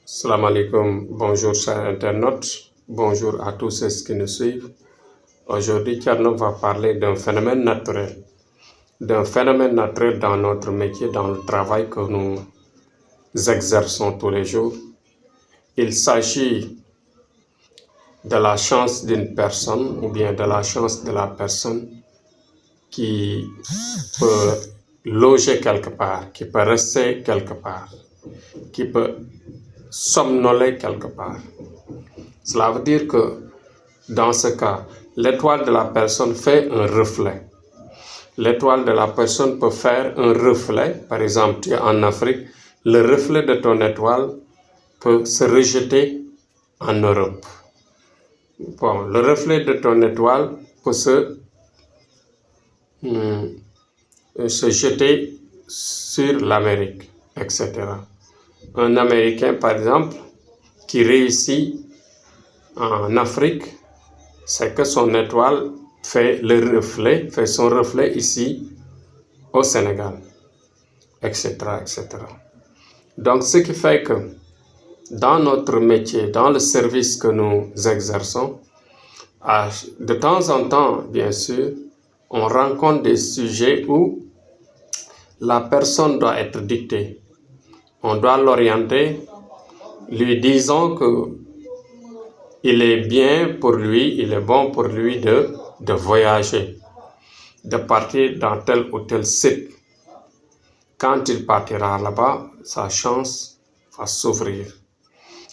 Salam alaikum, bonjour chers internautes, bonjour à tous ceux qui nous suivent. Aujourd'hui, Thierno va parler d'un phénomène naturel dans notre métier, dans le travail que nous exerçons tous les jours. Il s'agit de la chance d'une personne ou bien de la chance de la personne qui peut loger quelque part, qui peut rester quelque part, qui peut somnoler quelque part. Cela veut dire que dans ce cas, l'étoile de la personne fait un reflet. L'étoile de la personne peut faire un reflet. Par exemple, tu es en Afrique, le reflet de ton étoile peut se rejeter en Europe. Bon, le reflet de ton étoile peut se jeter sur l'Amérique, etc. Un Américain, par exemple, qui réussit en Afrique, c'est que son étoile fait son reflet ici au Sénégal, etc., etc. Donc, ce qui fait que dans notre métier, dans le service que nous exerçons, de temps en temps, bien sûr, on rencontre des sujets où la personne doit être dictée. On doit l'orienter, lui disant que il est bien pour lui, il est bon pour lui de voyager, de partir dans tel ou tel site. Quand il partira là-bas, sa chance va s'ouvrir.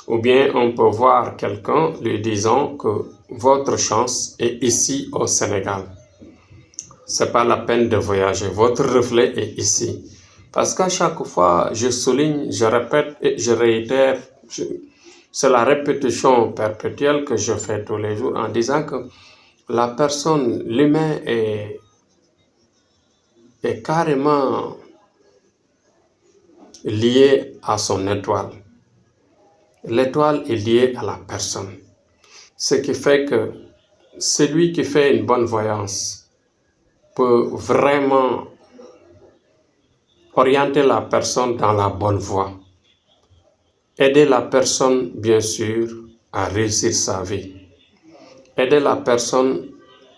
Ou bien on peut voir quelqu'un lui disant que votre chance est ici au Sénégal. C'est pas la peine de voyager, votre reflet est ici. Parce qu'à chaque fois, je souligne, je répète et je réitère, c'est la répétition perpétuelle que je fais tous les jours en disant que la personne, l'humain est carrément lié à son étoile. L'étoile est liée à la personne. Ce qui fait que celui qui fait une bonne voyance peut vraiment orienter la personne dans la bonne voie. Aider la personne, bien sûr, à réussir sa vie. Aider la personne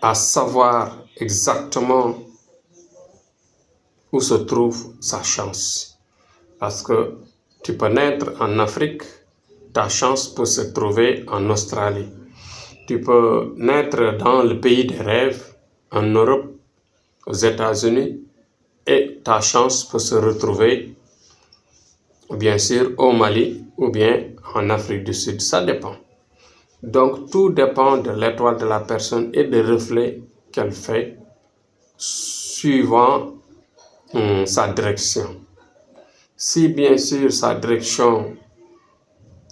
à savoir exactement où se trouve sa chance. Parce que tu peux naître en Afrique, ta chance peut se trouver en Australie. Tu peux naître dans le pays des rêves, en Europe, aux États-Unis, et ta chance peut se retrouver, bien sûr, au Mali ou bien en Afrique du Sud. Ça dépend. Donc, tout dépend de l'étoile de la personne et des reflets qu'elle fait suivant sa direction. Si, bien sûr, sa direction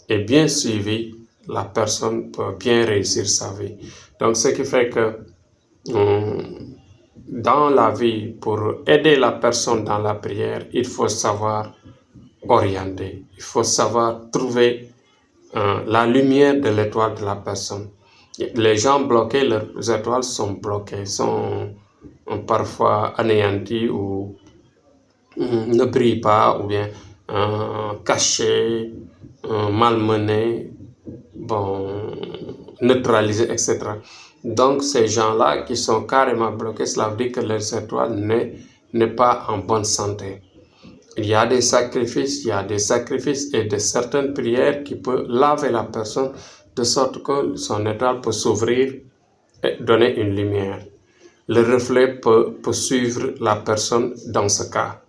est bien suivie, la personne peut bien réussir sa vie. Donc, ce qui fait que dans la vie, pour aider la personne dans la prière, il faut savoir orienter. Il faut savoir trouver la lumière de l'étoile de la personne. Les gens bloqués, leurs étoiles sont bloquées, sont parfois anéantis ou ne brillent pas, ou bien cachés, malmenés, neutralisés, etc. Donc ces gens-là qui sont carrément bloqués, cela veut dire que leur étoile n'est pas en bonne santé. Il y a des sacrifices, et de certaines prières qui peuvent laver la personne de sorte que son étoile peut s'ouvrir et donner une lumière. Le reflet peut suivre la personne dans ce cas.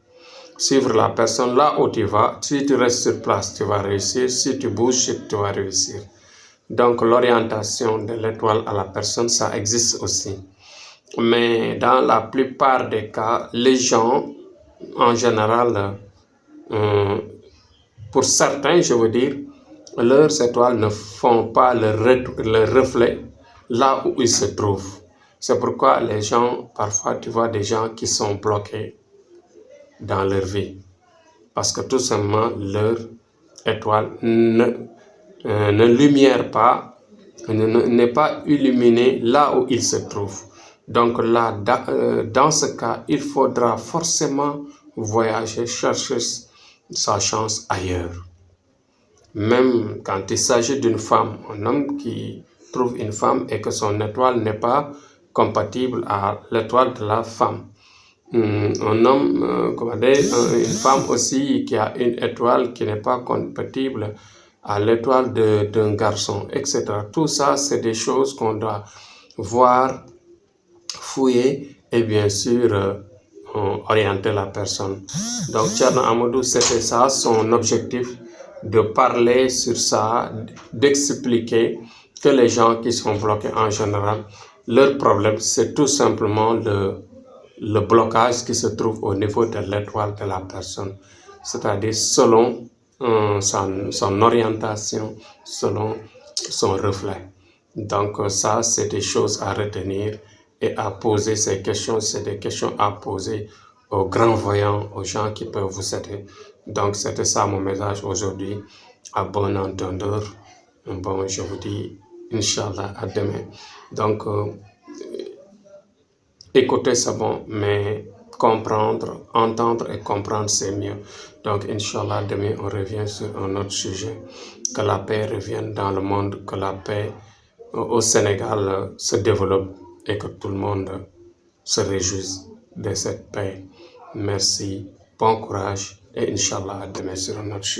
Suivre la personne là où tu vas. Si tu restes sur place, tu vas réussir. Si tu bouges, tu vas réussir. Donc l'orientation de l'étoile à la personne, ça existe aussi. Mais dans la plupart des cas, les gens, en général, pour certains, je veux dire, leurs étoiles ne font pas le reflet là où ils se trouvent. C'est pourquoi les gens, parfois tu vois des gens qui sont bloqués dans leur vie. Parce que tout simplement, leur étoile ne lumière pas, n'est pas illuminée là où ils se trouvent. Donc là, dans ce cas, il faudra forcément voyager, chercher sa chance ailleurs. Même quand il s'agit d'une femme, un homme qui trouve une femme et que son étoile n'est pas compatible à l'étoile de la femme. Un homme, une femme aussi qui a une étoile qui n'est pas compatible à l'étoile d'un garçon, etc. Tout ça, c'est des choses qu'on doit voir, fouiller et bien sûr orienter la personne. Donc Thierno Amadou, c'était ça son objectif, de parler sur ça, d'expliquer que les gens qui sont bloqués en général, leur problème c'est tout simplement le blocage qui se trouve au niveau de l'étoile de la personne, c'est-à-dire selon son orientation, selon son reflet. Donc ça, c'est des choses à retenir et à poser ces questions. C'est des questions à poser aux grands voyants, aux gens qui peuvent vous aider. Donc c'était ça mon message aujourd'hui. À bon entendeur. Bon, je vous dis Inch'Allah à demain. Donc écouter c'est bon, mais comprendre, entendre et comprendre c'est mieux. Donc Inch'Allah demain on revient sur un autre sujet. Que la paix revienne dans le monde, que la paix au Sénégal se développe et que tout le monde se réjouisse de cette paix. Merci, bon courage et Inch'Allah à demain sur un autre sujet.